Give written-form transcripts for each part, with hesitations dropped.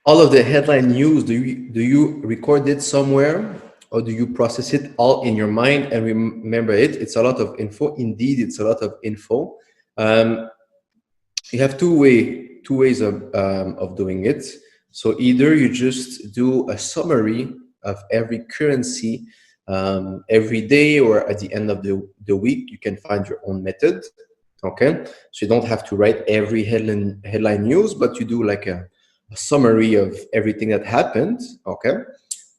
All of the headline news, do you record it somewhere, or do you process it all in your mind and remember it? It's a lot of info. Indeed, it's a lot of info. Um, you have two ways of doing it. So either you just do a summary of every currency every day, or at the end of the week. You can find your own method. Okay, so you don't have to write every headline news, but you do like a summary of everything that happened. Okay,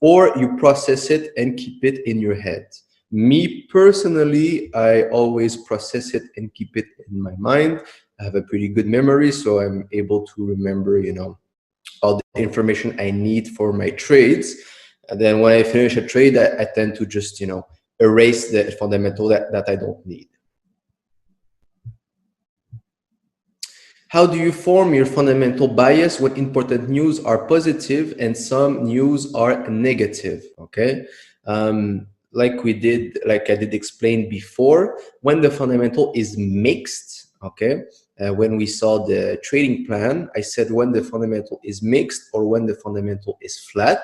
or you process it and keep it in your head. Me personally, I always process it and keep it in my mind. I have a pretty good memory, so I'm able to remember, all the information I need for my trades. And then when I finish a trade, I tend to just, erase the fundamental that I don't need. How do you form your fundamental bias when important news are positive and some news are negative? Okay. Like I did explain before, when the fundamental is mixed, okay, when we saw the trading plan, I said when the fundamental is mixed or when the fundamental is flat,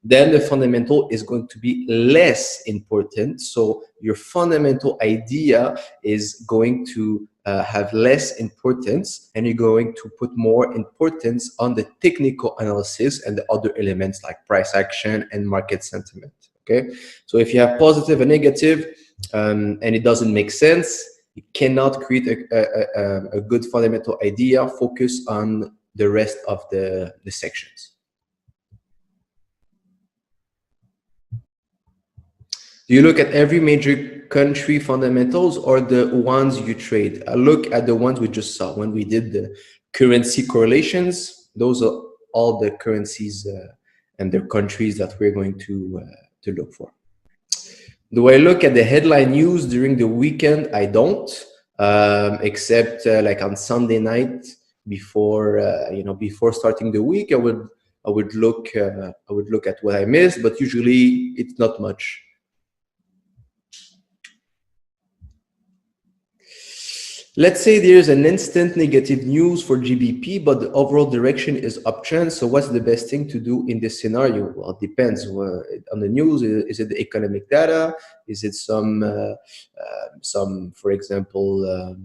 then the fundamental is going to be less important. So your fundamental idea is going to have less importance, and you're going to put more importance on the technical analysis and the other elements like price action and market sentiment. Okay, so if you have positive and negative, and it doesn't make sense, you cannot create a good fundamental idea. Focus on the rest of the sections. Do you look at every major country fundamentals or the ones you trade? I look at the ones we just saw when we did the currency correlations. Those are all the currencies and their countries that we're going to look for. Do I look at the headline news during the weekend? I don't, except like on Sunday night before before starting the week. I would look at what I missed, but usually it's not much. Let's say there's an instant negative news for GBP, but the overall direction is uptrend. So what's the best thing to do in this scenario? Well, it depends on the news. Is it the economic data? Is it some, for example,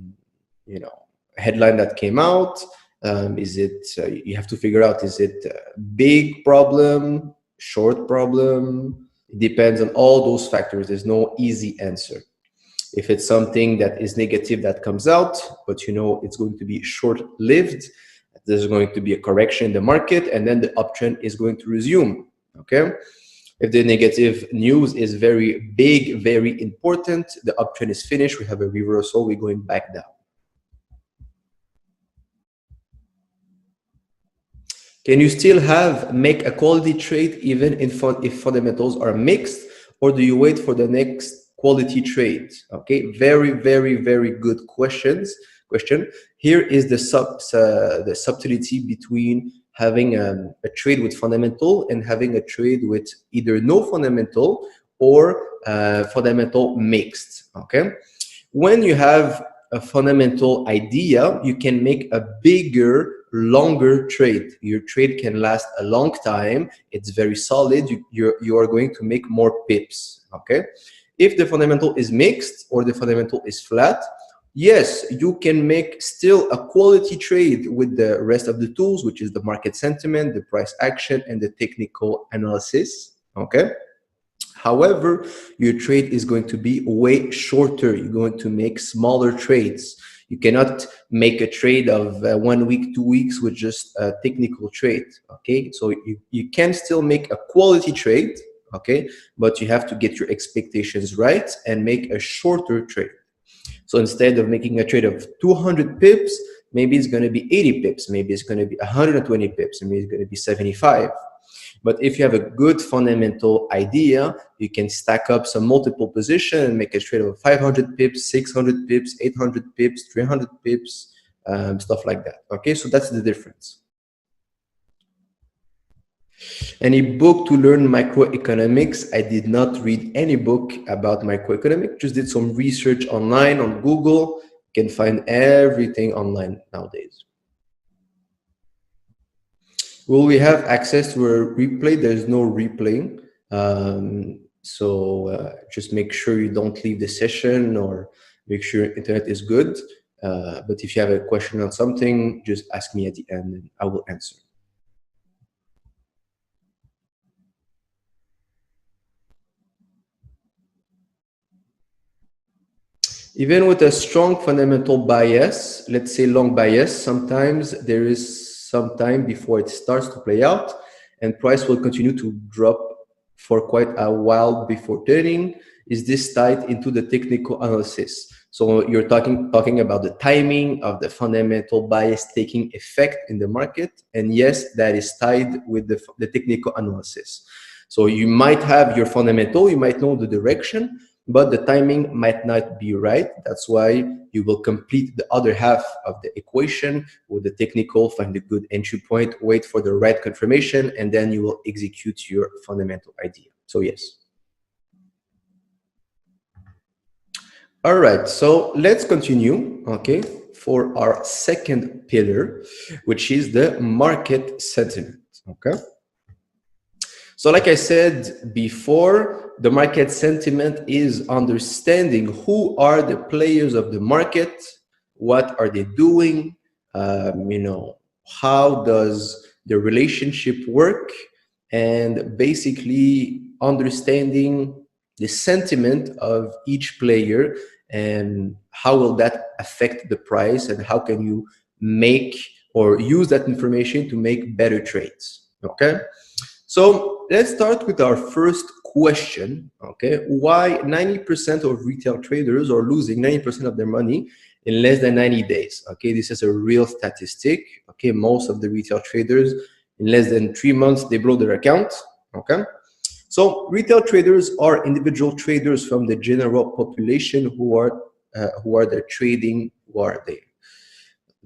headline that came out? Is it, you have to figure out, is it a big problem, short problem? It depends on all those factors. There's no easy answer. If it's something that is negative that comes out, but it's going to be short-lived, there's going to be a correction in the market, and then the uptrend is going to resume. Okay. If the negative news is very big, very important, the uptrend is finished, we have a reversal, we're going back down. Can you still make a quality trade even if fundamentals are mixed, or do you wait for the next quality trade? Okay, very, very, very good question. Here is the subtlety between having a trade with fundamental and having a trade with either no fundamental or fundamental mixed. Okay, when you have a fundamental idea, you can make a bigger, longer trade. Your trade can last a long time. It's very solid. You are going to make more pips. Okay. If the fundamental is mixed or the fundamental is flat, yes, you can make still a quality trade with the rest of the tools, which is the market sentiment, the price action, and the technical analysis. Okay. However, your trade is going to be way shorter. You're going to make smaller trades. You cannot make a trade of 1 week, 2 weeks with just a technical trade. Okay. So you can still make a quality trade. Okay, but you have to get your expectations right and make a shorter trade. So instead of making a trade of 200 pips, maybe it's going to be 80 pips, maybe it's going to be 120 pips, maybe it's going to be 75. But if you have a good fundamental idea, you can stack up some multiple position and make a trade of 500 pips, 600 pips, 800 pips, 300 pips, stuff like that. Okay, so that's the difference. Any book to learn microeconomics? I did not read any book about microeconomics, just did some research online on Google. You can find everything online nowadays. Will we have access to a replay? There's no replaying. Just make sure you don't leave the session, or make sure internet is good. But if you have a question on something, just ask me at the end and I will answer. Even with a strong fundamental bias, let's say long bias, sometimes there is some time before it starts to play out, and price will continue to drop for quite a while before turning. Is this tied into the technical analysis? So you're talking about the timing of the fundamental bias taking effect in the market, and yes, that is tied with the technical analysis. So you might have your fundamental, you might know the direction, but the timing might not be right. That's why you will complete the other half of the equation with the technical, find a good entry point, wait for the right confirmation, and then you will execute your fundamental idea. So yes. All right, so let's continue, okay, for our second pillar, which is the market sentiment, okay? So like I said before, the market sentiment is understanding who are the players of the market, what are they doing, how does the relationship work, and basically understanding the sentiment of each player and how will that affect the price, and how can you make or use that information to make better trades, okay? So let's start with our first question, okay? Why 90% of retail traders are losing 90% of their money in less than 90 days? Okay, this is a real statistic. Okay, most of the retail traders in less than 3 months, they blow their account, okay? So retail traders are individual traders from the general population who are the trading, who are they?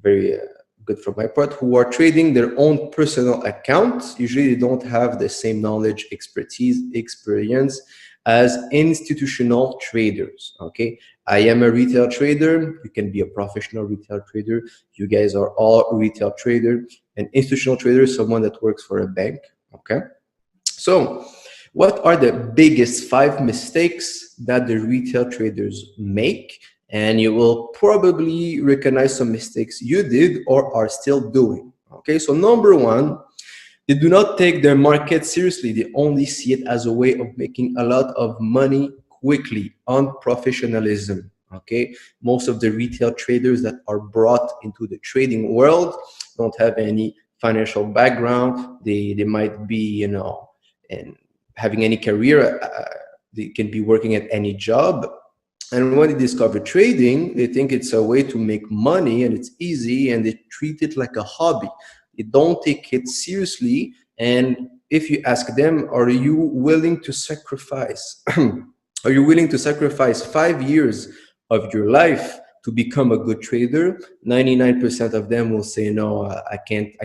Very good from my part, who are trading their own personal accounts. Usually they don't have the same knowledge, expertise, experience as institutional traders, okay? I am a retail trader. You can be a professional retail trader. You guys are all retail trader. An institutional trader is someone that works for a bank, okay? So what are the biggest 5 mistakes that the retail traders make? And you will probably recognize some mistakes you did or are still doing. Okay, so number 1, they do not take their market seriously. They only see it as a way of making a lot of money quickly on professionalism. Okay, most of the retail traders that are brought into the trading world don't have any financial background. They might be, and having any career. They can be working at any job. And when they discover trading, they think it's a way to make money and it's easy, and they treat it like a hobby. They don't take it seriously. And if you ask them, are you willing to sacrifice? Are you willing to sacrifice 5 years of your life to become a good trader? 99% of them will say, no, I can't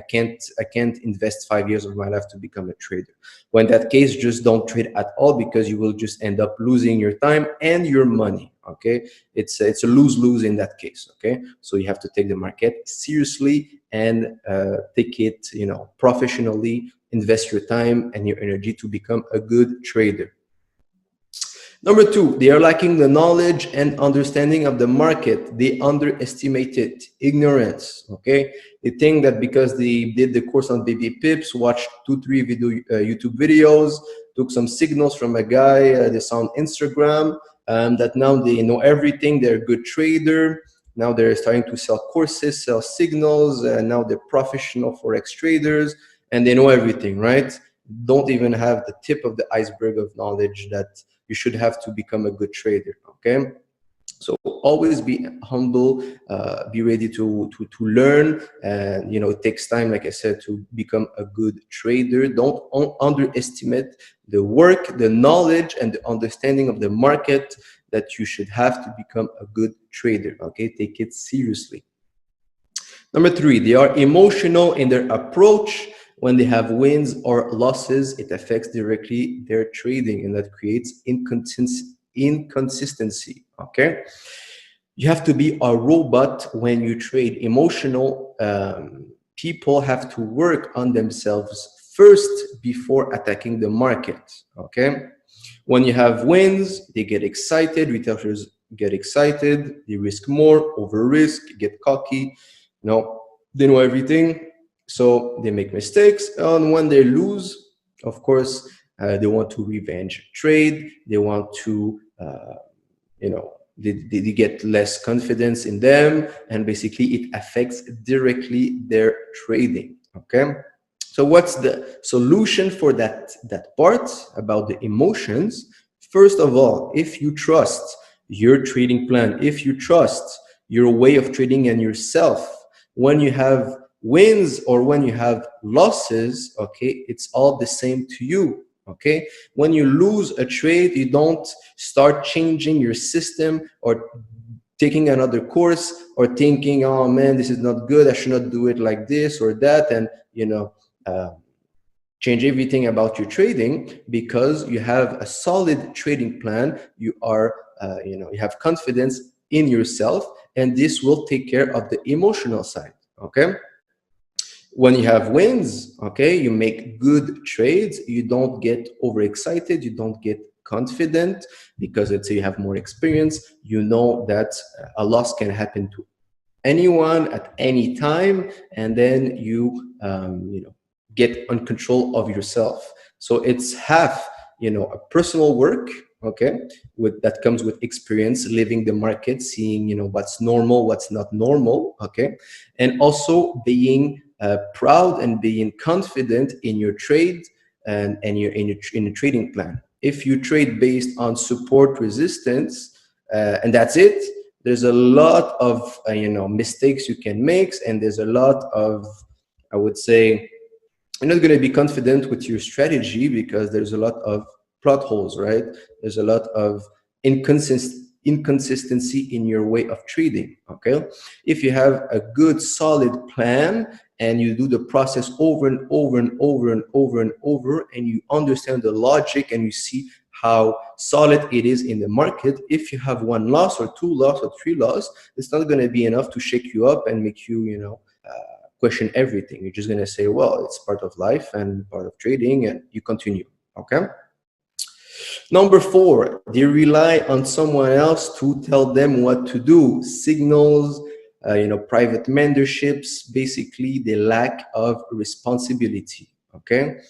invest 5 years of my life to become a trader. Well, in that case, just don't trade at all, because you will just end up losing your time and your money. Okay, it's a lose-lose in that case. Okay, so you have to take the market seriously and take it, professionally. Invest your time and your energy to become a good trader. Number 2, they are lacking the knowledge and understanding of the market. They underestimate it. Ignorance. Okay, they think that because they did the course on baby pips, watched 2-3 YouTube videos, took some signals from a guy they saw on Instagram, that now they know everything. They're a good trader. Now they're starting to sell courses, sell signals, and now they're professional forex traders, and they know everything, right? Don't even have the tip of the iceberg of knowledge that you should have to become a good trader. Okay, so always be humble, be ready to learn, and it takes time, like I said, to become a good trader. Don't underestimate the work, the knowledge, and the understanding of the market that you should have to become a good trader. Okay, take it seriously. Number 3, they are emotional in their approach. When they have wins or losses, it affects directly their trading, and that creates inconsistency. Okay, you have to be a robot when you trade. Emotional people have to work on themselves first before attacking the market. Okay, when you have wins, they get excited, retailers get excited, they risk more, over risk, get cocky, they know everything, so they make mistakes. And when they lose, of course, they want to revenge trade, they want to, they get less confidence in them, and basically it affects directly their trading. Okay, so what's the solution for that part about the emotions? First of all, if you trust your trading plan, if you trust your way of trading and yourself, when you have wins or when you have losses, okay, it's all the same to you. Okay, when you lose a trade, you don't start changing your system or taking another course or thinking, oh man, this is not good, I should not do it like this or that, and uh, change everything about your trading, because you have a solid trading plan. You are you have confidence in yourself, and this will take care of the emotional side. Okay, when you have wins, okay, you make good trades, you don't get overexcited, you don't get confident, because let's say you have more experience, you know that a loss can happen to anyone at any time, and then you get on control of yourself. So it's half a personal work, okay, with that comes with experience, living the market, seeing what's normal, what's not normal, okay, and also being proud and being confident in your trade, and in your trading plan. If you trade based on support resistance, and that's it, there's a lot of mistakes you can make, and there's a lot of, I would say, you're not going to be confident with your strategy, because there's a lot of plot holes, right? There's a lot of inconsistency in your way of trading. Okay, if you have a good solid plan and you do the process over and over and over and over and over, and you understand the logic and you see how solid it is in the market, if you have one loss or two loss or three loss, it's not going to be enough to shake you up and make you question everything. You're just going to say, well, it's part of life and part of trading, and you continue. Okay, number 4, they rely on someone else to tell them what to do. Signals, private mentorships, basically the lack of responsibility. Okay,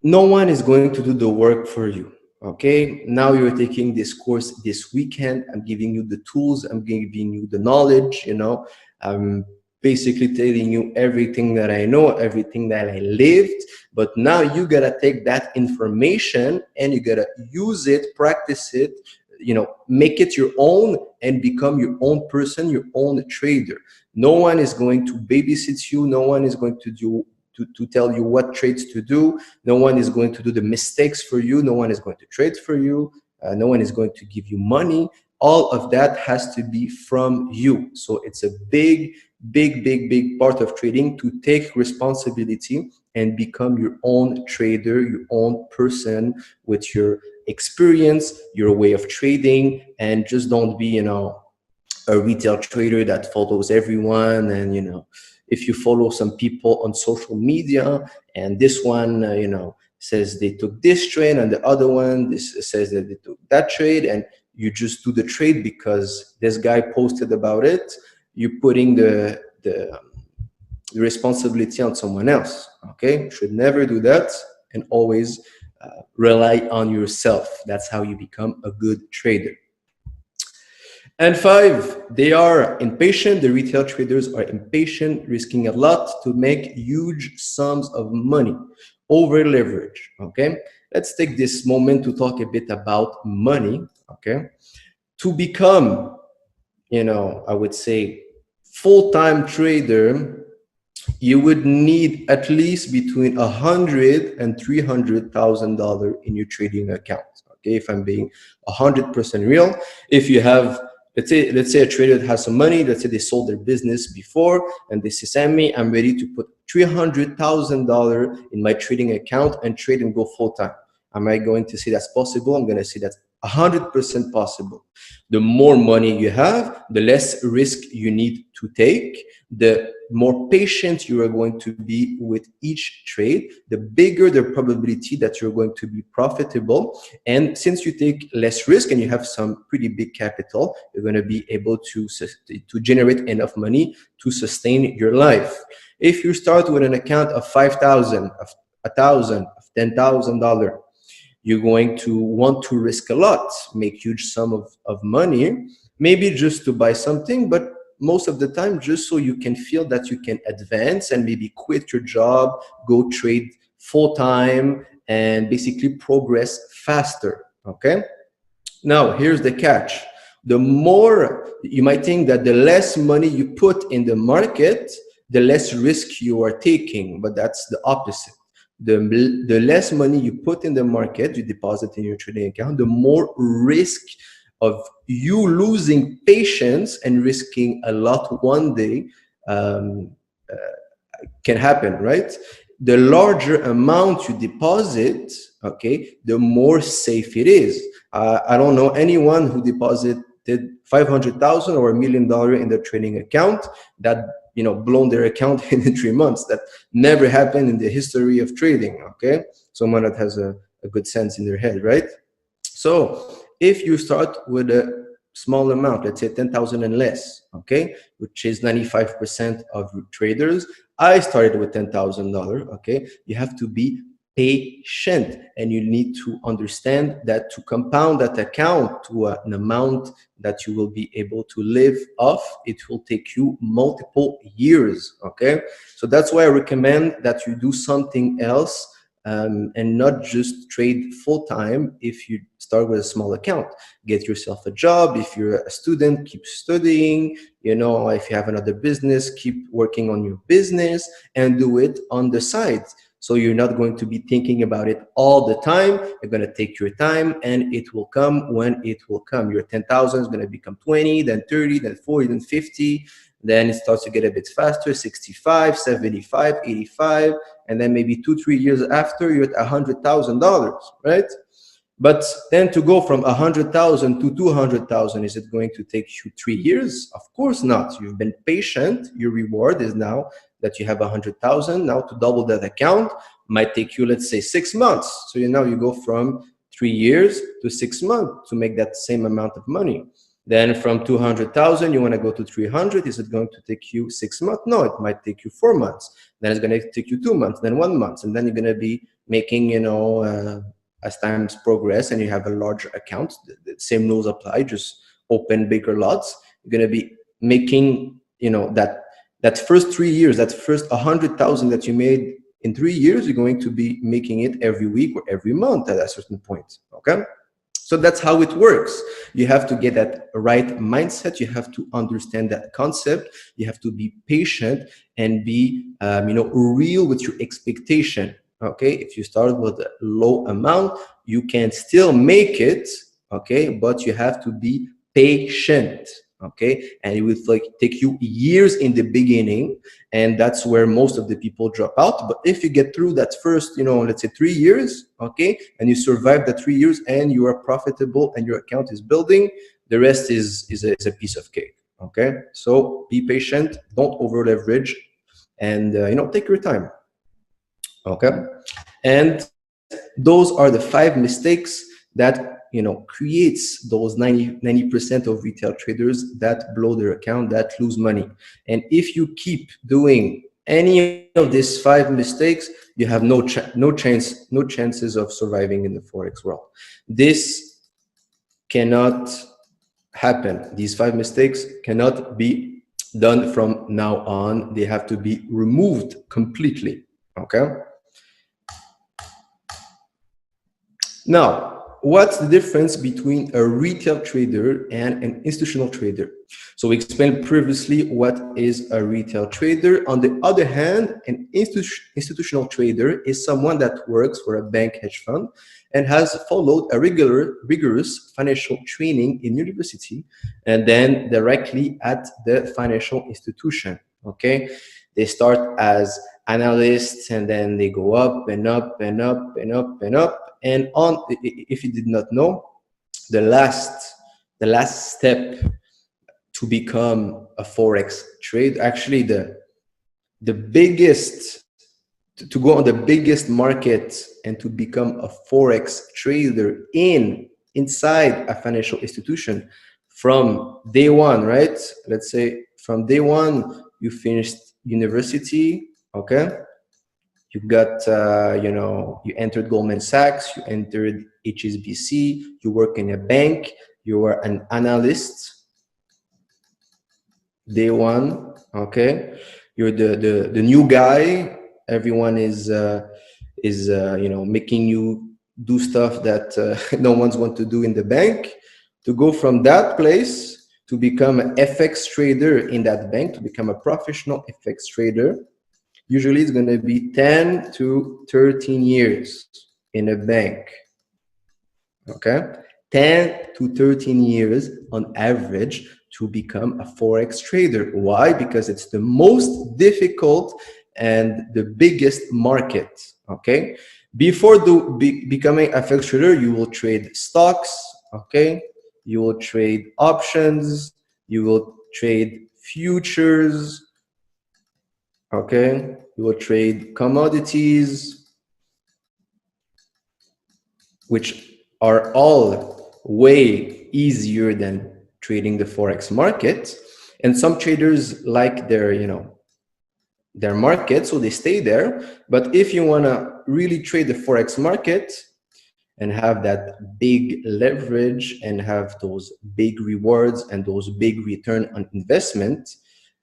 no one is going to do the work for you. Okay, now you're taking this course this weekend, I'm giving you the tools, I'm giving you the knowledge, I'm basically telling you everything that I know, everything that I lived. But now you gotta take that information and you gotta use it, practice it, make it your own, and become your own person, your own trader. No one is going to babysit you, no one is going to tell you what trades to do, no one is going to do the mistakes for you, no one is going to trade for you, no one is going to give you money. All of that has to be from you. So it's a big part of trading, to take responsibility and become your own trader, your own person, with your experience, your way of trading, and just don't be a retail trader that follows everyone. And if you follow some people on social media, and this one says they took this trade, and the other one says that they took that trade, and you just do the trade because this guy posted about it, you're putting the responsibility on someone else. Okay, you should never do that, and always rely on yourself. That's how you become a good trader. And 5, they are impatient. The retail traders are impatient, risking a lot to make huge sums of money, over leverage. Okay, let's take this moment to talk a bit about money. Okay, to become, I would say, full-time trader, you would need at least between $100,000 and $300,000 in your trading account. Okay, if I'm being 100% real, if you have, let's say a trader that has some money, let's say they sold their business before, and they say, Sammy, I'm ready to put $300,000 in my trading account and trade and go full time. Am I going to say that's possible? I'm going to say that's 100% possible. The more money you have, the less risk you need to take. The more patient you are going to be with each trade, the bigger the probability that you're going to be profitable. And since you take less risk and you have some pretty big capital, you're going to be able to generate enough money to sustain your life. If you start with an account of 5,000, of 1,000, of $10,000, you're going to want to risk a lot, make huge sum of money, maybe just to buy something, but most of the time just so you can feel that you can advance and maybe quit your job, go trade full time, and basically progress faster. Okay. Now, here's the catch. The more you might think that the less money you put in the market, the less risk you are taking, but that's the opposite. The less money you put in the market, you deposit in your trading account, the more risk of you losing patience and risking a lot one day um, can happen, right? The larger amount you deposit, okay, the more safe it is. I don't know anyone who deposited 500,000 or $1 million in their trading account that blown their account in 3 months. That never happened in the history of trading. Okay, someone that has a good sense in their head, right? So if you start with a small amount, let's say 10,000 and less, okay, which is 95% of traders. I started with $10,000, okay. You have to be patient, and you need to understand that to compound that account to an amount that you will be able to live off, it will take you multiple years, okay. So that's why I recommend that you do something else, and not just trade full time. If you start with a small account, get yourself a job. If you're a student, keep studying. If you have another business, keep working on your business and do it on the side. So you're not going to be thinking about it all the time. You're going to take your time, and it will come when it will come. Your 10,000 is going to become 20, then 30, then 40, then 50. Then it starts to get a bit faster, 65, 75, 85. And then maybe 2-3 years after, you're at $100,000, right? But then to go from 100,000 to 200,000, is it going to take you 3 years? Of course not. You've been patient. Your reward is now that you have 100,000. Now to double that account might take you, let's say, 6 months. So now you go from 3 years to 6 months to make that same amount of money. Then from 200,000, you want to go to 300. Is it going to take you 6 months? No, it might take you 4 months. Then it's going to take you 2 months, then 1 month. And then you're going to be making, as times progress and you have a larger account, the same rules apply, just open bigger lots. You're going to be making, that first 3 years, that first 100,000 that you made in 3 years, you're going to be making it every week or every month at a certain point. Okay. So that's how it works. You have to get that right mindset. You have to understand that concept. You have to be patient and be, real with your expectation. Okay, if you start with a low amount, you can still make it. Okay, but you have to be patient. Okay, and it will take you years in the beginning, and that's where most of the people drop out. But if you get through that first, let's say 3 years, okay, and you survive the 3 years and you are profitable and your account is building, the rest is a piece of cake. Okay, so be patient, don't over leverage, and take your time. Okay, and those are the 5 mistakes that creates those 90% of retail traders that blow their account, that lose money. And if you keep doing any of these 5 mistakes, you have no chances of surviving in the Forex world. This cannot happen. These 5 mistakes cannot be done from now on. They have to be removed completely. Okay. Now, what's the difference between a retail trader and an institutional trader? So we explained previously what is a retail trader. On the other hand, an institutional trader is someone that works for a bank hedge fund and has followed a rigorous financial training in university and then directly at the financial institution. Okay, they start as analysts and then they go up and up and up and up and up. And on, if you did not know, the last step to become a Forex trade, actually the the biggest, to go on the biggest market and to become a forex trader inside a financial institution from day one, right? Let's say from day one you finished university, okay, you got you entered Goldman Sachs, you entered HSBC, you work in a bank, you are an analyst day one, okay, you're the new guy. Everyone is making you do stuff that no one's want to do in the bank. To go from that place to become an FX trader in that bank, to become a professional FX trader, usually it's going to be 10 to 13 years in a bank. Okay, 10 to 13 years on average to become a forex trader. Why? Because it's the most difficult and the biggest market. Okay, before becoming a forex trader, you will trade stocks. Okay, you will trade options, you will trade futures. Okay, you will trade commodities, which are all way easier than trading the forex market. And some traders like their market, so they stay there. But if you want to really trade the forex market and have that big leverage and have those big rewards and those big return on investment,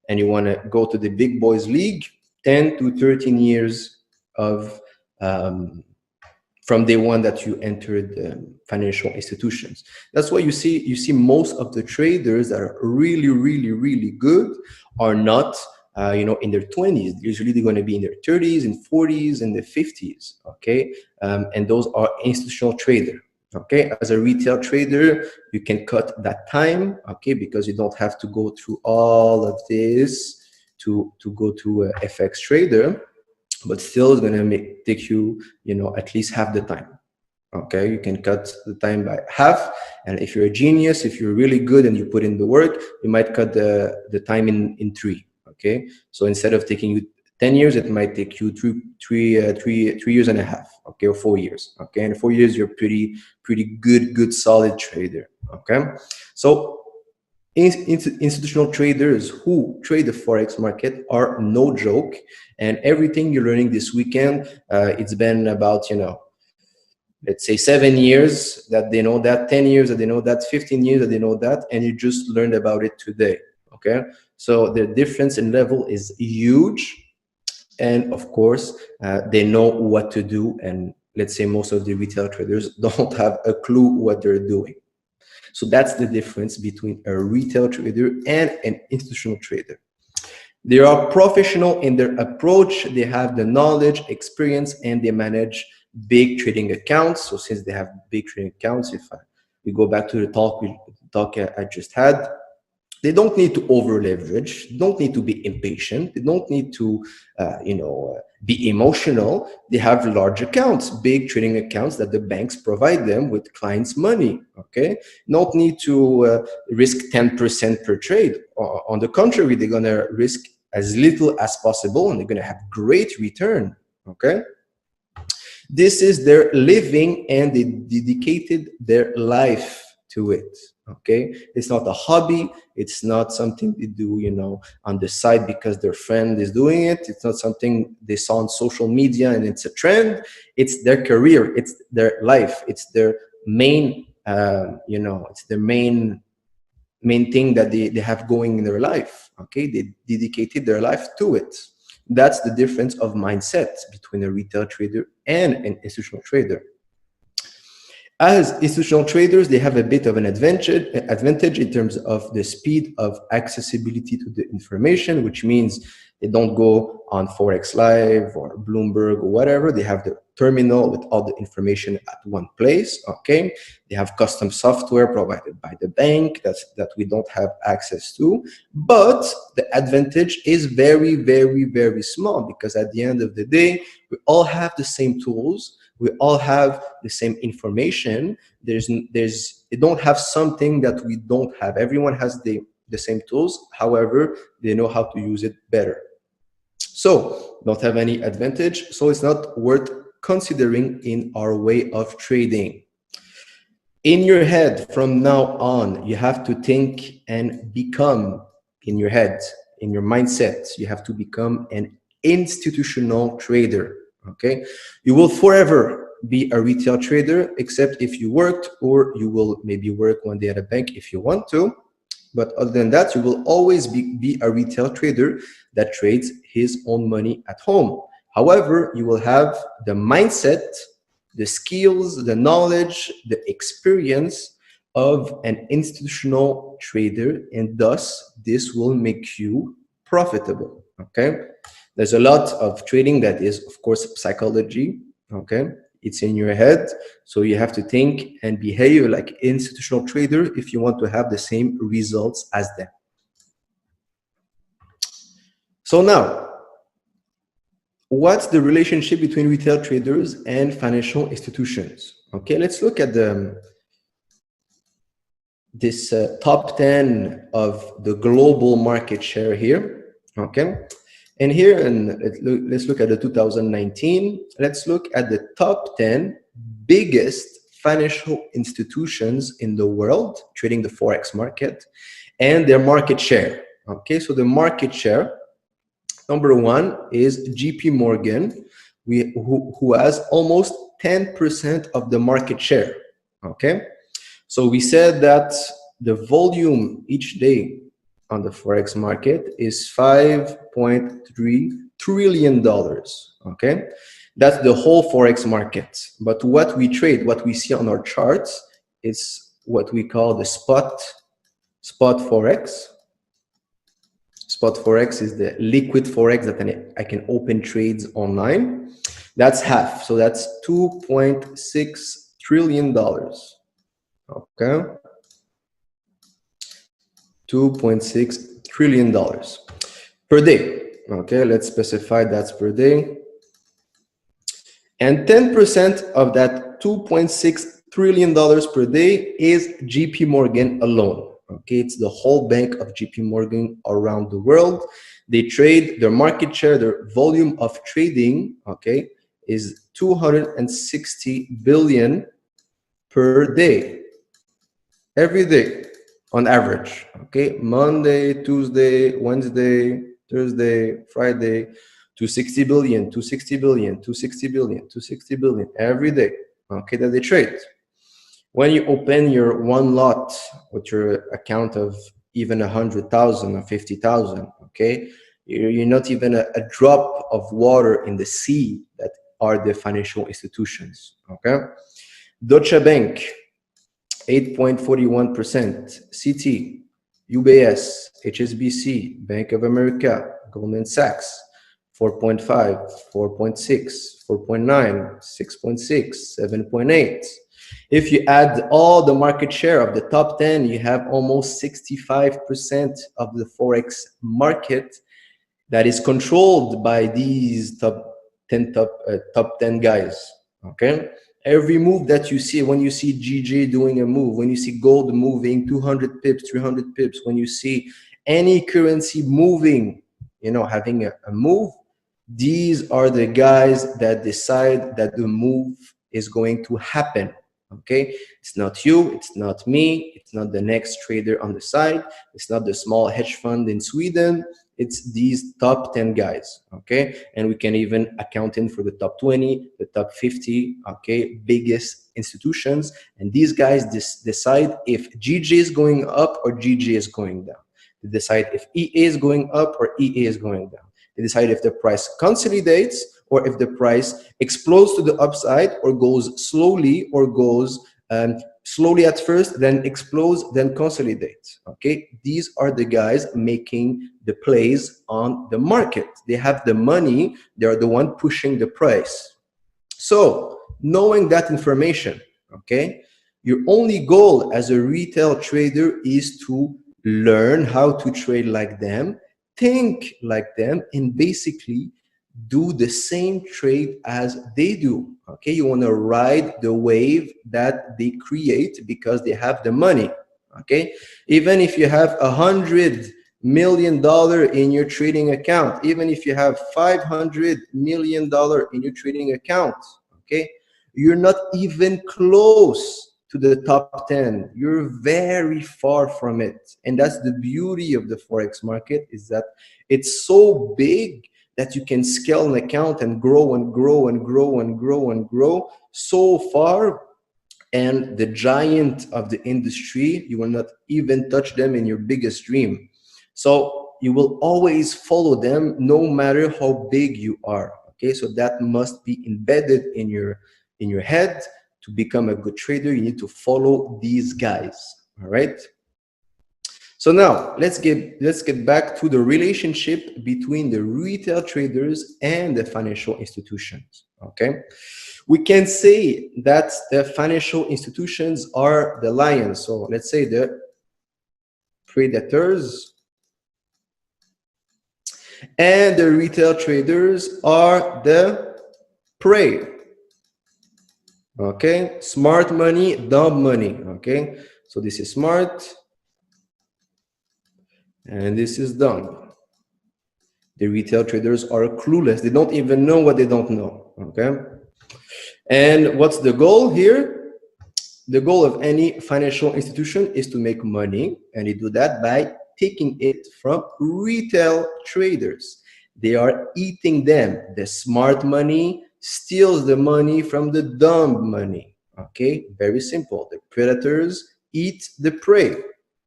and you want to go to the big boys league, 10 to 13 years of from day one that you entered financial institutions. That's why you see most of the traders that are really, really, really good are not in their 20s. Usually they're going to be in their 30s and 40s and the 50s. Okay, and those are institutional traders. Okay, as a retail trader, you can cut that time. Okay, because you don't have to go through all of this to go to a FX trader, but still it's going to take you at least half the time. Okay, you can cut the time by half, and if you're a genius, if you're really good and you put in the work, you might cut the time in three. Okay, so instead of taking you 10 years, it might take you three years and a half. Okay, or 4 years. Okay, and 4 years you're pretty good solid trader. Okay, so institutional traders who trade the forex market are no joke, and everything you're learning this weekend, it's been about let's say 7 years that they know that, 10 years that they know that, 15 years that they know that, and you just learned about it today. Okay, so the difference in level is huge, and of course they know what to do, and let's say most of the retail traders don't have a clue what they're doing. So that's the difference between a retail trader and an institutional trader. They are professional in their approach. They have the knowledge, experience, and they manage big trading accounts. So since they have big trading accounts, if we go back to the talk I just had, they don't need to over leverage, don't need to be impatient, they don't need to be emotional. They have large accounts, big trading accounts that the banks provide them with clients' money. Okay, not need to risk 10% per trade. On the contrary, they're gonna risk as little as possible and they're gonna have great return. Okay, this is their living and they dedicated their life to it. Okay, it's not a hobby, it's not something they do on the side because their friend is doing it, it's not something they saw on social media and it's a trend. It's their career, it's their life, it's their main it's their main thing that they have going in their life. Okay, they dedicated their life to it. That's the difference of mindset between a retail trader and an institutional trader. As institutional traders, they have a bit of an advantage in terms of the speed of accessibility to the information, which means they don't go on Forex Live or Bloomberg or whatever. They have the terminal with all the information at one place. Okay, they have custom software provided by the bank that we don't have access to. But the advantage is very, very, very small, because at the end of the day, we all have the same tools. We all have the same information. They don't have something that we don't have. Everyone has the same tools. However, they know how to use it better. So don't have any advantage. So it's not worth considering in our way of trading. In your head, from now on, you have to think and become, in your head, in your mindset, you have to become an institutional trader. Okay, you will forever be a retail trader, except if you worked, or you will maybe work one day at a bank if you want to. But other than that, you will always be a retail trader that trades his own money at home. However, you will have the mindset, the skills, the knowledge, the experience of an institutional trader, and thus this will make you profitable. Okay, there's a lot of trading that is, of course, psychology. Okay, it's in your head, so you have to think and behave like institutional trader if you want to have the same results as them. So now, what's the relationship between retail traders and financial institutions? Okay, let's look at this top 10 of the global market share here. Okay, and here, and let's look at the 2019. Let's look at the top 10 biggest financial institutions in the world trading the Forex market and their market share. Okay, so the market share, number one is JP Morgan, who has almost 10% of the market share. Okay, so we said that the volume each day on the Forex market is $5.3 trillion. Okay, that's the whole Forex market. But what we trade, what we see on our charts, is what we call the spot Forex. Spot Forex is the liquid Forex that I can open trades online. That's half, so that's $2.6 trillion. Okay, $2.6 trillion per day. Okay, let's specify that's per day. And 10% of that $2.6 trillion per day is JP Morgan alone. Okay, it's the whole bank of JP Morgan around the world. They trade, their market share, their volume of trading, okay, is 260 billion per day. Every day on average. Okay, Monday, Tuesday, Wednesday, Thursday, Friday, 260 billion, 260 billion, 260 billion, 260 billion every day. Okay, that they trade. When you open your one lot with your account of even 100,000 or 50,000, okay, you're not even a drop of water in the sea that are the financial institutions. Okay, Deutsche Bank, 8.41%, Citi, UBS, HSBC, Bank of America, Goldman Sachs, 4.5, 4.6, 4.9, 6.6, 7.8. If you add all the market share of the top 10, you have almost 65% of the Forex market that is controlled by these top 10 guys. Okay, every move that you see, when you see GJ doing a move, when you see gold moving 200 pips, 300 pips, when you see any currency moving, you know, having a move, these are the guys that decide that the move is going to happen. Okay, it's not you, it's not me, it's not the next trader on the side, it's not the small hedge fund in Sweden, it's these top 10 guys. Okay, and we can even account in for the top 20, the top 50, okay, biggest institutions, and these guys decide if GJ is going up or GJ is going down. They decide if EA is going up or EA is going down. They decide if the price consolidates or if the price explodes to the upside or goes slowly, or goes slowly at first, then explodes, then consolidates. Okay, these are the guys making the plays on the market. They have the money, they are the one pushing the price. So knowing that information, okay, your only goal as a retail trader is to learn how to trade like them, think like them, and basically do the same trade as they do. Okay, you want to ride the wave that they create because they have the money. Okay, even if you have 100 million in your trading account, even if you have $500 million in your trading account, okay, you're not even close to the top 10. You're very far from it. And that's the beauty of the Forex market, is that it's so big that you can scale an account and grow and grow and grow and grow and grow so far. And the giant of the industry, you will not even touch them in your biggest dream. So you will always follow them no matter how big you are. Okay, so that must be embedded in your head. To become a good trader, you need to follow these guys. All right. So now let's get back to the relationship between the retail traders and the financial institutions. Okay, we can say that the financial institutions are the lions. So let's say the predators, and the retail traders are the prey. Okay, smart money, dumb money. Okay, so this is smart and this is dumb. The retail traders are clueless. They don't even know what they don't know. Okay, and what's the goal here? The goal of any financial institution is to make money, and they do that by taking it from retail traders. They are eating them. The smart money steals the money from the dumb money. Okay, very simple. The predators eat the prey.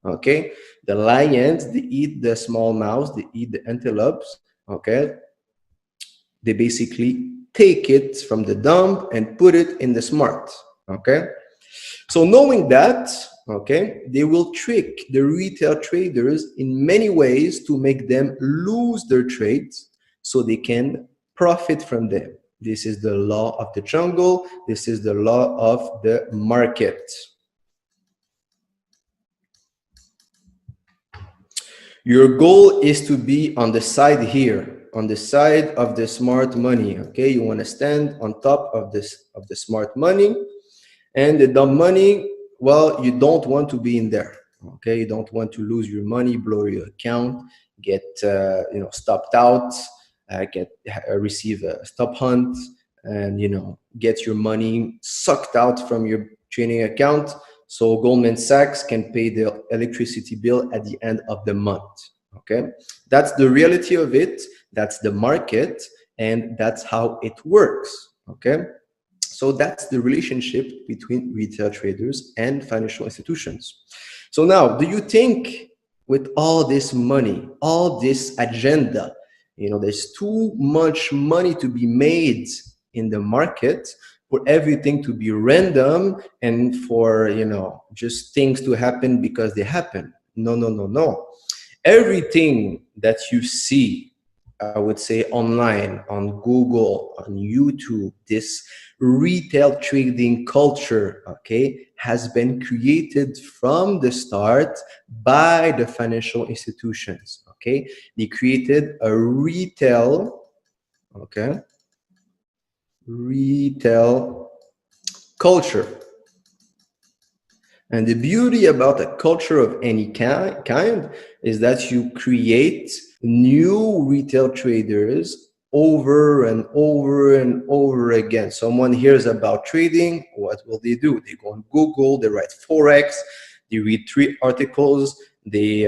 Okay, the lions, they eat the small mouse, they eat the antelopes. Okay, they basically take it from the dumb and put it in the smart. Okay, so knowing that, okay, they will trick the retail traders in many ways to make them lose their trades so they can profit from them. This is the law of the jungle. This is the law of the market. Your goal is to be on the side here, on the side of the smart money. Okay, you want to stand on top of the smart money. And the dumb money, well, you don't want to be in there. Okay, you don't want to lose your money, blow your account, get stopped out, receive a stop hunt, and get your money sucked out from your trading account, so Goldman Sachs can pay the electricity bill at the end of the month. Okay, that's the reality of it. That's the market, and that's how it works. Okay. So that's the relationship between retail traders and financial institutions. So now, do you think with all this money, all this agenda, there's too much money to be made in the market for everything to be random and for, just things to happen because they happen? No, no, no, no. Everything that you see, I would say, online, on Google, on YouTube, this retail trading culture, okay, has been created from the start by the financial institutions. Okay, they created a okay, retail culture. And the beauty about a culture of any kind is that you create new retail traders over and over and over again. Someone hears about trading, what will they do? They go on Google, they write Forex, they read 3 articles, they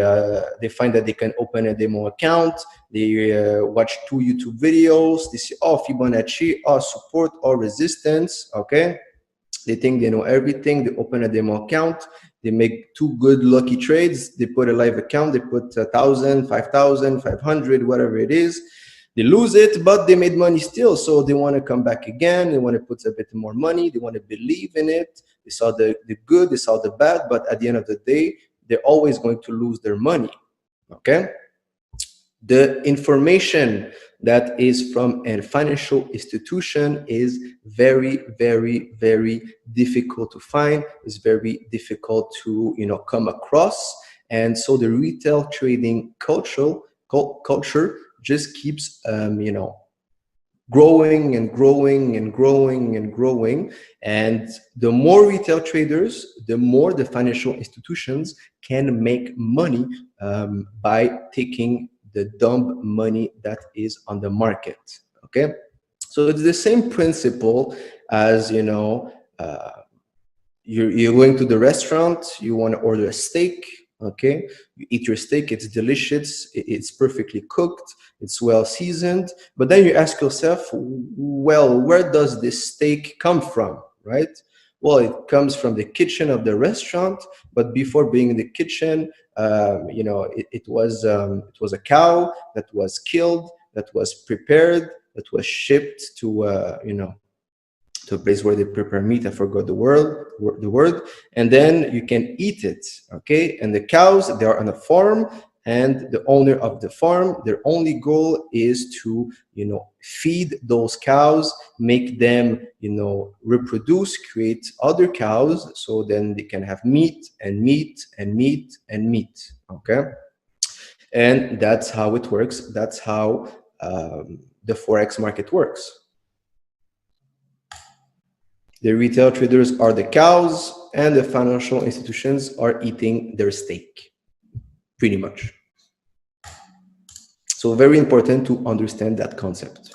find that they can open a demo account, they watch 2 YouTube videos, they see, oh, Fibonacci, oh, support, or resistance, okay? They think they know everything. They open a demo account. They make 2 good lucky trades. They put a live account. They put 1,000, 5,000, 500, whatever it is. They lose it, but they made money still. So they want to come back again. They want to put a bit more money. They want to believe in it. They saw the good. They saw the bad. But at the end of the day, they're always going to lose their money. Okay? The information that is from a financial institution is very, very, very difficult to find. It's very difficult to come across, and so the retail trading culture just keeps growing and growing and growing and growing. And the more retail traders, the more the financial institutions can make money by taking the dumb money that is on the market. Okay, so it's the same principle as, you're going to the restaurant, you want to order a steak. Okay, you eat your steak, it's delicious, it's perfectly cooked, it's well seasoned, but then you ask yourself, well, where does this steak come from, right? Well, it comes from the kitchen of the restaurant, but before being in the kitchen, it was a cow that was killed, that was prepared, that was shipped to a place where they prepare meat. I forgot the word, and then you can eat it. Okay, and the cows, they are on a farm, and the owner of the farm, their only goal is to feed those cows, make them reproduce, create other cows, so then they can have meat and meat and meat and meat. Okay, and that's how it works. That's how the forex market works. The retail traders are the cows, and the financial institutions are eating their steak, pretty much. So very important to understand that concept.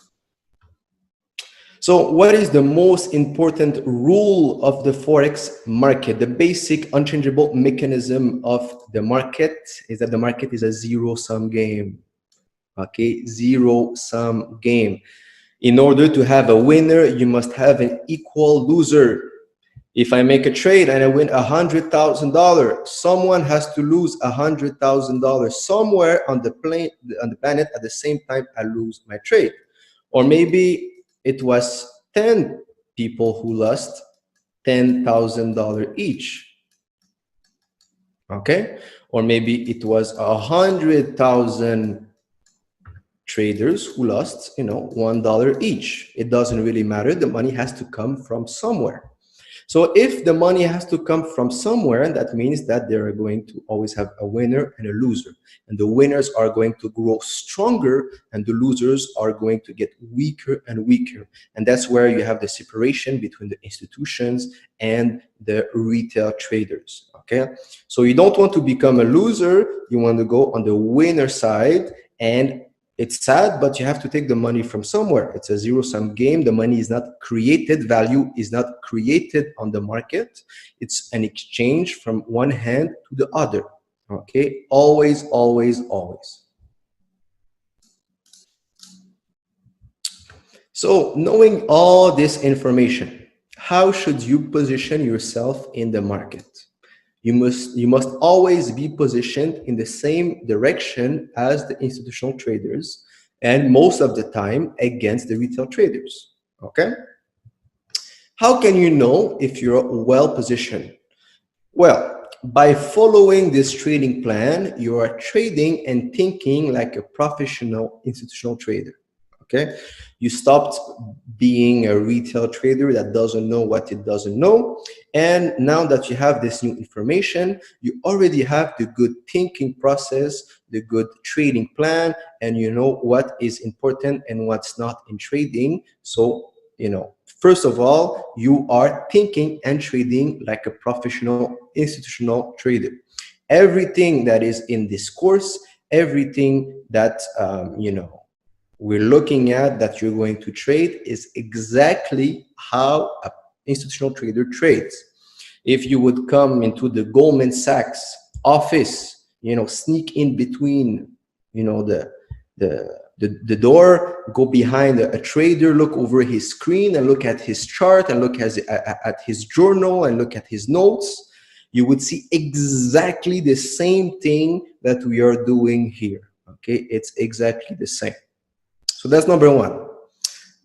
So what is the most important rule of the Forex market? The basic unchangeable mechanism of the market is that the market is a zero-sum game. Okay, zero-sum game. In order to have a winner, you must have an equal loser. If I make a trade and I win $100,000, someone has to lose $100,000 somewhere on the planet at the same time I lose my trade. Or maybe it was 10 people who lost $10,000 each. Okay? Or maybe it was 100,000 traders who lost, $1 each. It doesn't really matter. The money has to come from somewhere. So if the money has to come from somewhere, that means that they're going to always have a winner and a loser. And the winners are going to grow stronger, and the losers are going to get weaker and weaker. And that's where you have the separation between the institutions and the retail traders. Okay, so you don't want to become a loser. You want to go on the winner side. And it's sad, but you have to take the money from somewhere. It's a zero-sum game. The money is not created. Value is not created on the market. It's an exchange from one hand to the other. Okay, always, always, always. So knowing all this information, how should you position yourself in the market? You must always be positioned in the same direction as the institutional traders, and most of the time against the retail traders. Okay? How can you know if you're well positioned? Well, by following this trading plan, you are trading and thinking like a professional institutional trader. Okay, you stopped being a retail trader that doesn't know what it doesn't know. And now that you have this new information, you already have the good thinking process, the good trading plan, and you know what is important and what's not in trading. So, first of all, you are thinking and trading like a professional institutional trader. Everything that is in this course, everything that, we're looking at that you're going to trade is exactly how an institutional trader trades. If you would come into the Goldman Sachs office, sneak in between, the door, go behind a trader, look over his screen and look at his chart and look at his journal and look at his notes, you would see exactly the same thing that we are doing here. Okay, it's exactly the same. So that's number one.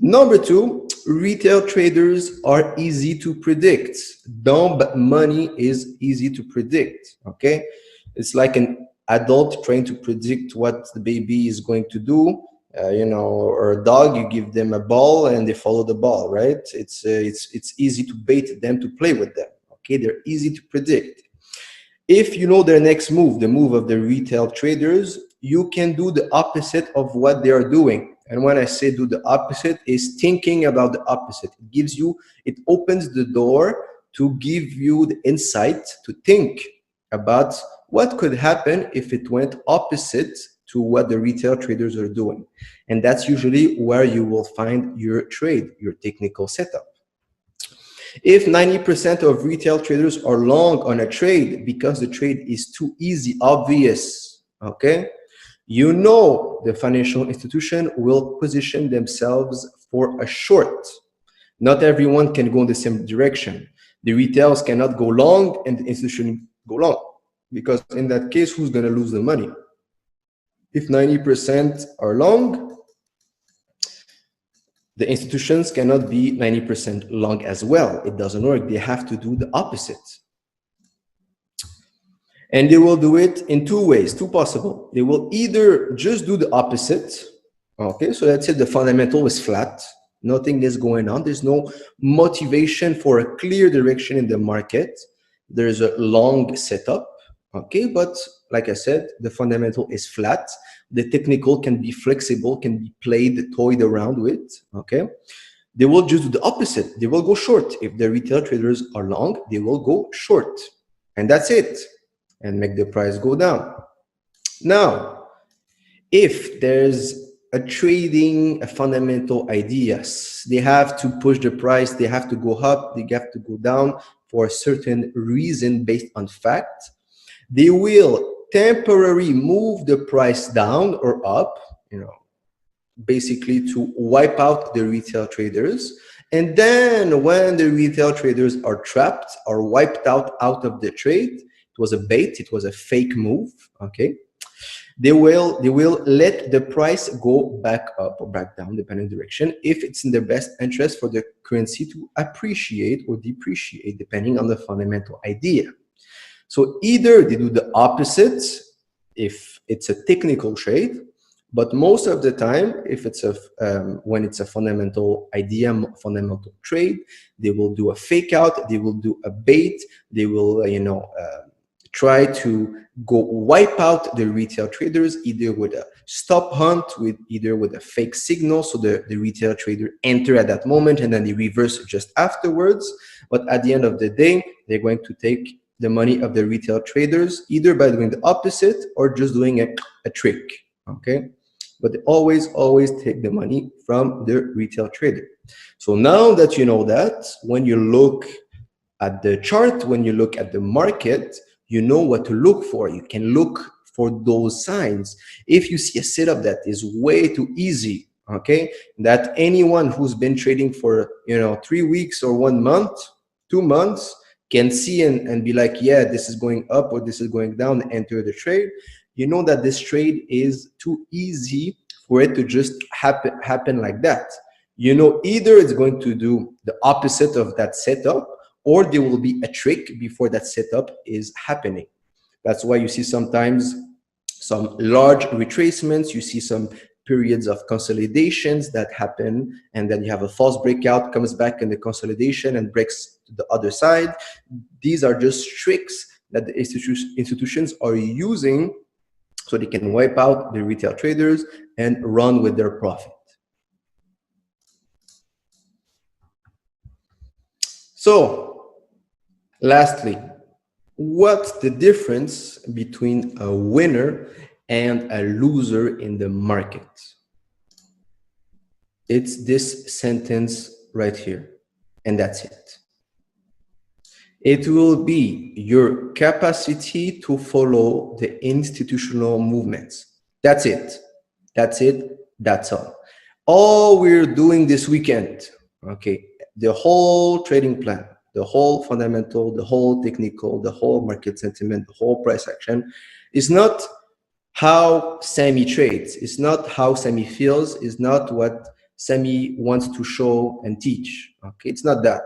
Number two, retail traders are easy to predict. Dumb money is easy to predict. Okay, it's like an adult trying to predict what the baby is going to do. Or a dog, you give them a ball and they follow the ball, right? It's easy to bait them, to play with them. Okay, they're easy to predict. If you know their next move, the move of the retail traders, you can do the opposite of what they are doing. And when I say do the opposite, is thinking about the opposite. It opens the door to give you the insight to think about what could happen if it went opposite to what the retail traders are doing. And that's usually where you will find your trade, your technical setup. If 90% of retail traders are long on a trade because the trade is too easy, obvious, okay? You know the financial institution will position themselves for a short. Not everyone can go in the same direction. The retails cannot go long and the institution go long, because in that case, who's going to lose the money? If 90% are long, the institutions cannot be 90% long as well. It doesn't work. They have to do the opposite. And they will do it in two ways, two possible. They will either just do the opposite. Okay, so let's say the fundamental is flat. Nothing is going on. There's no motivation for a clear direction in the market. There's a long setup. Okay, but like I said, the fundamental is flat. The technical can be flexible, can be played, toyed around with. Okay, they will just do the opposite. They will go short. If the retail traders are long, they will go short. And that's it. And make the price go down. Now, if there's a fundamental ideas, they have to push the price, they have to go up, they have to go down for a certain reason based on fact. They will temporarily move the price down or up, basically to wipe out the retail traders. And then when the retail traders are trapped or wiped out of the trade, it was a bait, it was a fake move, okay? They will let the price go back up or back down, depending on direction, if it's in the best interest for the currency to appreciate or depreciate, depending on the fundamental idea. So either they do the opposite if it's a technical trade, but most of the time, if it's when it's a fundamental idea, fundamental trade, they will do a fake out, they will do a bait, they will, try to go wipe out the retail traders, either with a stop hunt, either with a fake signal, so the retail trader enter at that moment and then they reverse just afterwards. But at the end of the day, they're going to take the money of the retail traders, either by doing the opposite or just doing a trick, okay? But they always take the money from the retail trader. So now that you know that, when you look at the chart, when you look at the market, you know what to look for. You can look for those signs. If you see a setup that is way too easy, okay, that anyone who's been trading for 3 weeks or 1 month, 2 months can see and be like, yeah, this is going up or this is going down, enter the trade, you know that this trade is too easy for it to just happen like that. Either it's going to do the opposite of that setup, or there will be a trick before that setup is happening. That's why you see sometimes some large retracements, you see some periods of consolidations that happen, and then you have a false breakout, comes back in the consolidation and breaks to the other side. These are just tricks that the institutions are using so they can wipe out the retail traders and run with their profit. So, lastly, what's the difference between a winner and a loser in the market? It's this sentence right here, and that's it. It will be your capacity to follow the institutional movements. That's it. That's it. That's all. All we're doing this weekend, okay, the whole trading plan, the whole fundamental, the whole technical, the whole market sentiment, the whole price action is not how Sammy trades. It's not how Sammy feels. It's not what Sammy wants to show and teach. Okay, it's not that.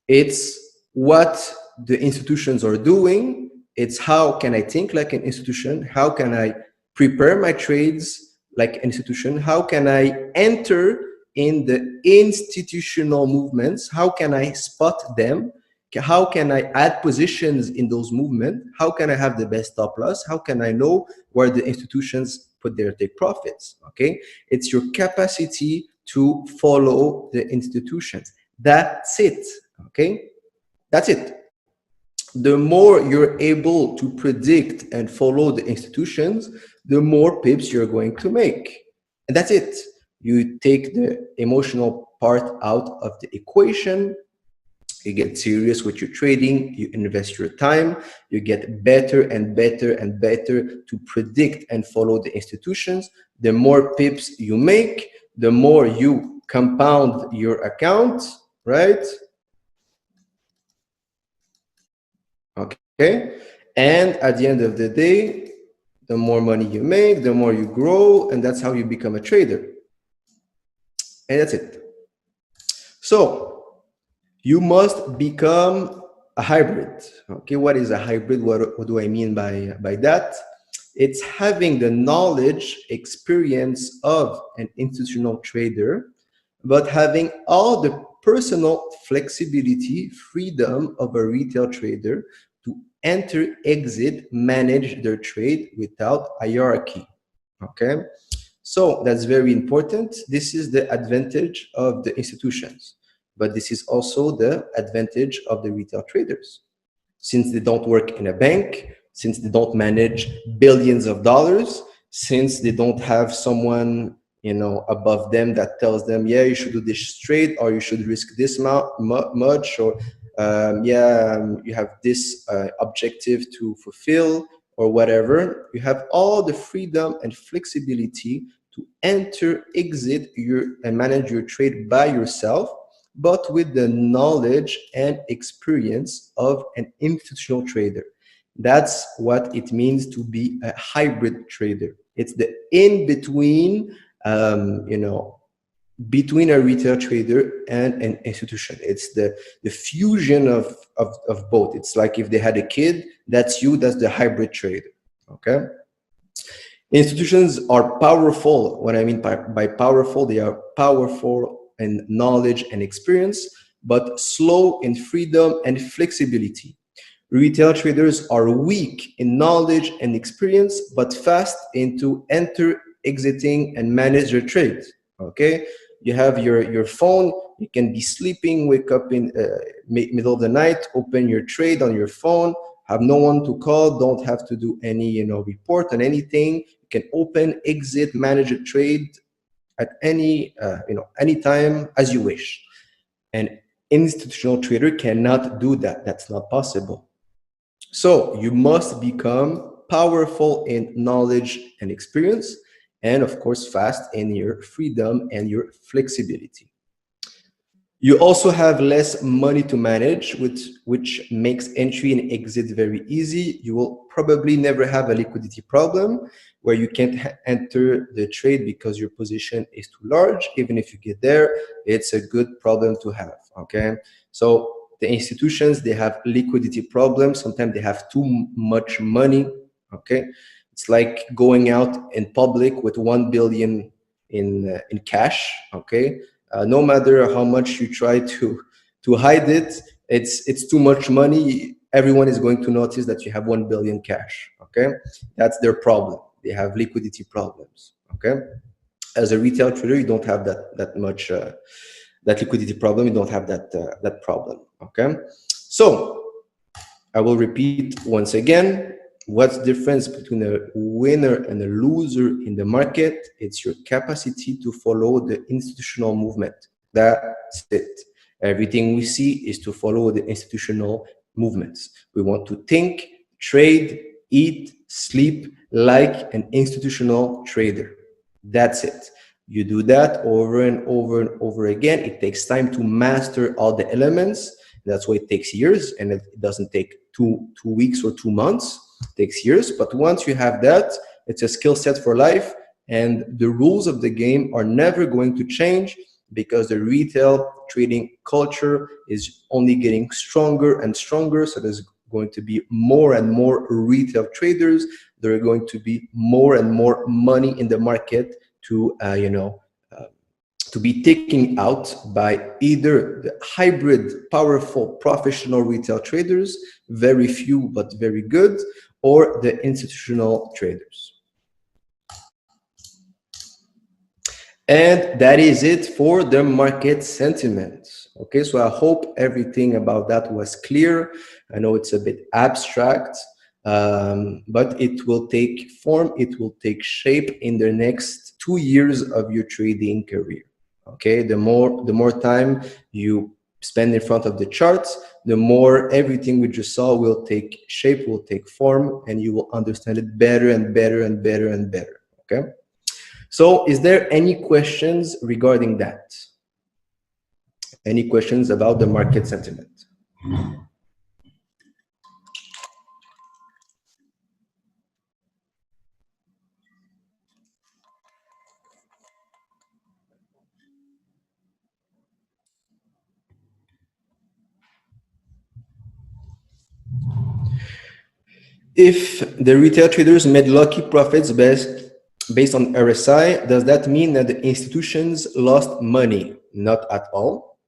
It's what the institutions are doing. It's how can I think like an institution? How can I prepare my trades like an institution? How can I enter in the institutional movements? How can I spot them? How can I add positions in those movements? How can I have the best stop loss? How can I know where the institutions put there, take profits. Okay, it's your capacity to follow the institutions. That's it. Okay, that's it. The more you're able to predict and follow the institutions, the more pips you're going to make. And that's it. You take the emotional part out of the equation, you get serious with your trading, you invest your time, you get better and better and better to predict and follow the institutions. The more pips you make, the more you compound your account, right? Okay. And at the end of the day, the more money you make, the more you grow, and that's how you become a trader. And that's it. So you must become a hybrid. Okay, what is a hybrid? What do I mean by that? It's having the knowledge, experience of an institutional trader, but having all the personal flexibility, freedom of a retail trader to enter, exit, manage their trade without hierarchy. Okay, so that's very important. This is the advantage of the institutions, but this is also the advantage of the retail traders. Since they don't work in a bank, since they don't manage billions of dollars, since they don't have someone, above them that tells them, yeah, you should do this trade, or you should risk this much, or you have this objective to fulfill, or whatever. You have all the freedom and flexibility to enter, exit and manage your trade by yourself, but with the knowledge and experience of an institutional trader. That's what it means to be a hybrid trader. It's the in between, between a retail trader and an institution. It's the fusion of both. It's like if they had a kid, that's you, that's the hybrid trader. Okay. Institutions are powerful. What I mean by powerful, they are powerful in knowledge and experience, but slow in freedom and flexibility. Retail traders are weak in knowledge and experience, but fast into enter, exiting, and manage their trades. Okay, you have your phone. You can be sleeping, wake up in middle of the night, open your trade on your phone. Have no one to call. Don't have to do any report on anything. You can open, exit, manage a trade at any time as you wish. An institutional trader cannot do that. That's not possible. So you must become powerful in knowledge and experience, and of course, fast in your freedom and your flexibility. You also have less money to manage, which makes entry and exit very easy. You will probably never have a liquidity problem where you can't enter the trade because your position is too large. Even if you get there, it's a good problem to have. Okay, so the institutions, they have liquidity problems. Sometimes they have too much money. Okay, it's like going out in public with 1 billion in cash. Okay, no matter how much you try to hide it, it's too much money. Everyone is going to notice that you have 1 billion cash. Okay, that's their problem. They have liquidity problems. Okay, as a retail trader, you don't have that much that liquidity problem. You don't have that problem. Okay, so I will repeat once again. What's the difference between a winner and a loser in the market? It's your capacity to follow the institutional movement. That's it. Everything we see is to follow the institutional movements. We want to think, trade, eat, sleep like an institutional trader. That's it. You do that over and over and over again. It takes time to master all the elements. That's why it takes years, and it doesn't take two weeks or 2 months. It takes years, but once you have that, it's a skill set for life, and the rules of the game are never going to change because the retail trading culture is only getting stronger and stronger. So there's going to be more and more retail traders. There are going to be more and more money in the market to to be taken out by either the hybrid, powerful, professional retail traders, very few but very good, or the institutional traders. And that is it for the market sentiment. Okay, so I hope everything about that was clear. I know it's a bit abstract, but it will take form, it will take shape in the next 2 years of your trading career. Okay, the more time you spend in front of the charts, the more everything we just saw will take shape, will take form, and you will understand it better and better and better and better. Okay. So is there any questions regarding that? Any questions about the market sentiment? If the retail traders made lucky profits based on RSI, does that mean that the institutions lost money? Not at all.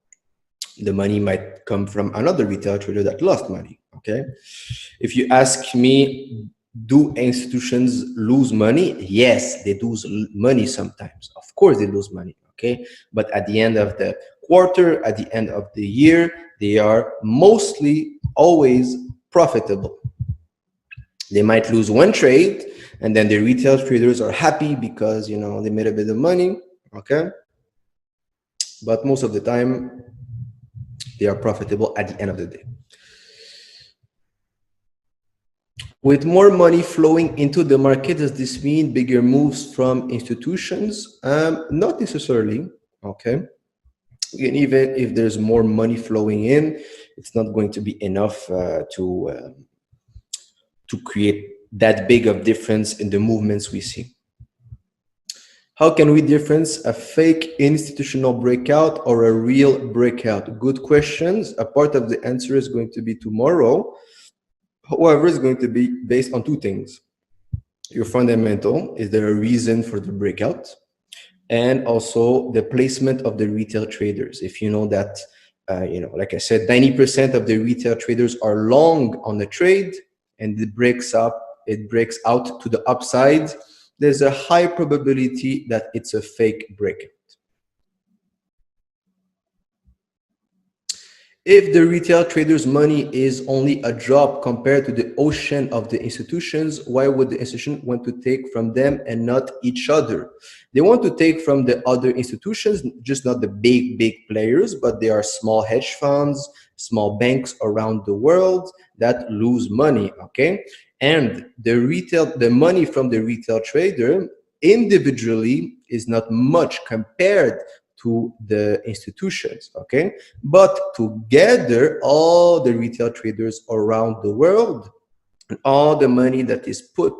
The money might come from another retail trader that lost money. Okay. If you ask me, do institutions lose money? Yes, they lose money sometimes. Of course, they lose money. Okay. But at the end of the quarter, at the end of the year, they are mostly always profitable. They might lose one trade, and then the retail traders are happy because they made a bit of money. Okay. But most of the time, they are profitable at the end of the day. With more money flowing into the market, does this mean bigger moves from institutions? Not necessarily. Okay. And even if there's more money flowing in, it's not going to be enough to create that big of difference in the movements we see. How can we difference a fake institutional breakout or a real breakout? Good questions. A part of the answer is going to be tomorrow. However, it's going to be based on two things. Your fundamental, is there a reason for the breakout? And also the placement of the retail traders. If you know that, like I said, 90% of the retail traders are long on the trade and it breaks out to the upside, there's a high probability that it's a fake breakout. If the retail traders' money is only a drop compared to the ocean of the institutions, why would the institution want to take from them and not each other? They want to take from the other institutions, just not the big players, but there are small hedge funds, small banks around the world that lose money, okay? And the money from the retail trader individually is not much compared to the institutions, okay? But together, all the retail traders around the world, and all the money that is put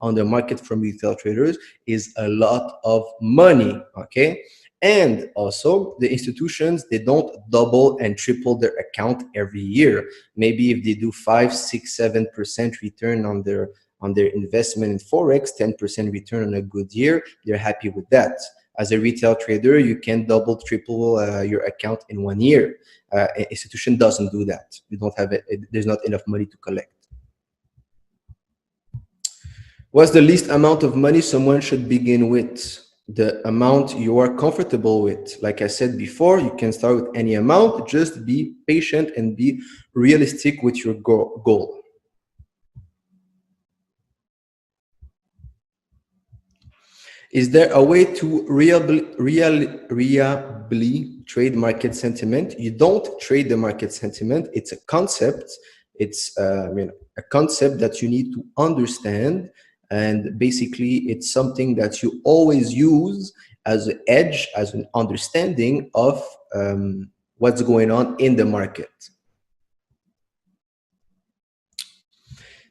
on the market from retail traders is a lot of money, okay? And also the institutions, they don't double and triple their account every year. Maybe if they do 5, 6, 7% return on their investment in Forex, 10% return on a good year, they're happy with that. As a retail trader, you can double, triple your account in 1 year. Institution doesn't do that. You don't have it. There's not enough money to collect. What's the least amount of money someone should begin with? The amount you are comfortable with. Like I said before, you can start with any amount. Just be patient and be realistic with your goal. Is there a way to reliably trade market sentiment? You don't trade the market sentiment. It's a concept. It's a concept that you need to understand. And basically, it's something that you always use as an edge, as an understanding of what's going on in the market.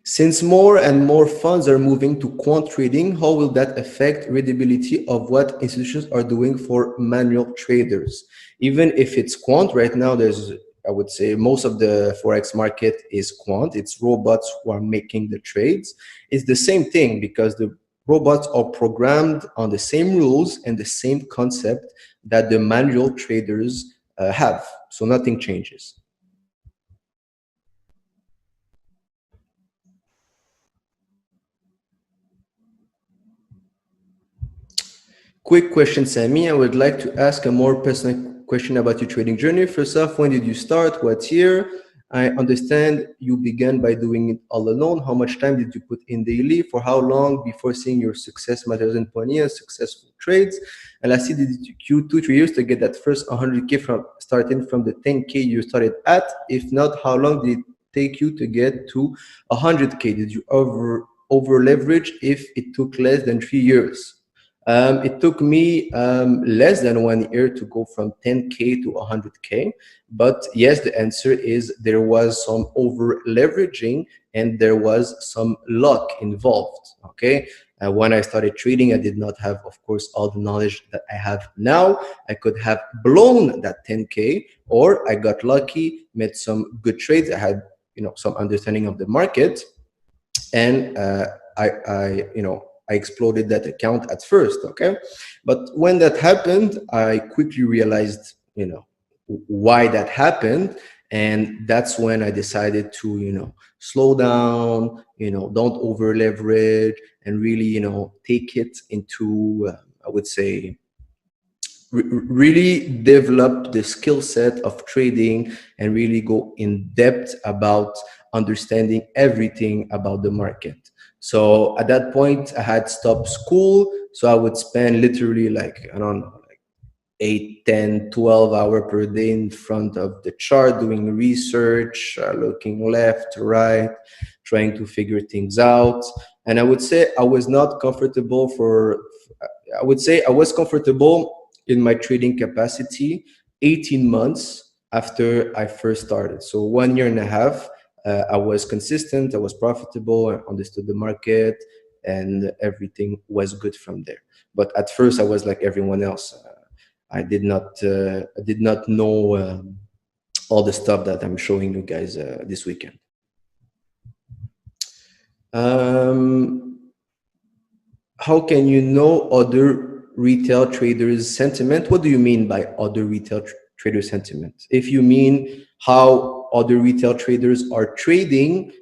Since more and more funds are moving to quant trading, how will that affect readability of what institutions are doing for manual traders? Even if it's quant, right now I would say most of the Forex market is quant. It's robots who are making the trades. It's the same thing because the robots are programmed on the same rules and the same concept that the manual traders have. So nothing changes. Quick question, Sami. I would like to ask a more personal question about your trading journey. First off, when did you start? What year? I understand you began by doing it all alone. How much time did you put in daily? For how long before seeing your success matters in Pony and successful trades? And lastly, did it take you 2, 3 years to get that first 100K from starting from the 10K you started at? If not, how long did it take you to get to 100K? Did you over leverage if it took less than 3 years? It took me less than 1 year to go from 10K to 100K. But yes, the answer is there was some over leveraging and there was some luck involved. Okay. When I started trading, I did not have, of course, all the knowledge that I have now. I could have blown that 10K, or I got lucky, made some good trades. I had, some understanding of the market, and I exploded that account at first. Okay, but when that happened, I quickly realized why that happened, and that's when I decided to slow down, don't over leverage, and really take it into I would say really develop the skill set of trading and really go in depth about understanding everything about the market. So at that point, I had stopped school. So I would spend literally like, I don't know, 8, 10, 12 hours per day in front of the chart, doing research, looking left, right, trying to figure things out. And I would say I was not comfortable I would say I was comfortable in my trading capacity 18 months after I first started. So 1 year and a half, I was consistent, I was profitable, I understood the market, and everything was good from there. But at first, I was like everyone else. I did not know all the stuff that I'm showing you guys this weekend. How can you know other retail traders' sentiment? What do you mean by other retail trader sentiment? If you mean how other retail traders are trading,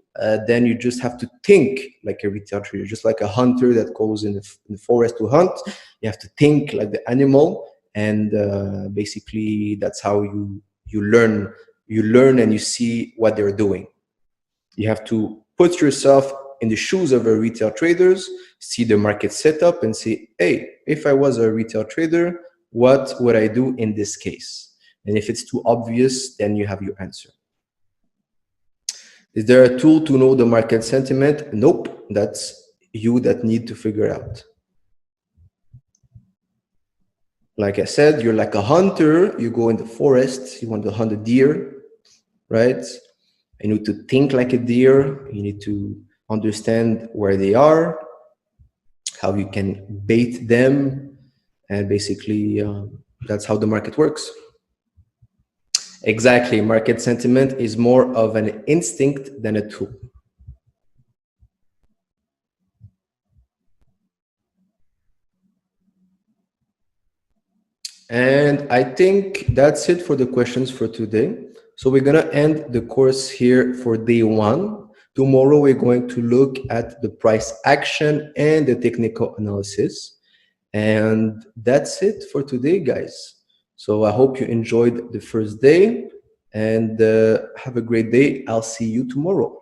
then you just have to think like a retail trader, just like a hunter that goes in the forest to hunt. You have to think like the animal, and basically that's how you learn. You learn and you see what they're doing. You have to put yourself in the shoes of a retail traders, see the market setup and say, hey, if I was a retail trader, what would I do in this case? And if it's too obvious, then you have your answer. Is there a tool to know the market sentiment? Nope, that's you that need to figure out. Like I said, you're like a hunter, you go in the forest, you want to hunt a deer, right? You need to think like a deer, you need to understand where they are, how you can bait them, and basically that's how the market works. Exactly, market sentiment is more of an instinct than a tool. And I think that's it for the questions for today. So we're gonna end the course here for day 1. Tomorrow, we're going to look at the price action and the technical analysis. And that's it for today, guys. So I hope you enjoyed the first day, and have a great day. I'll see you tomorrow.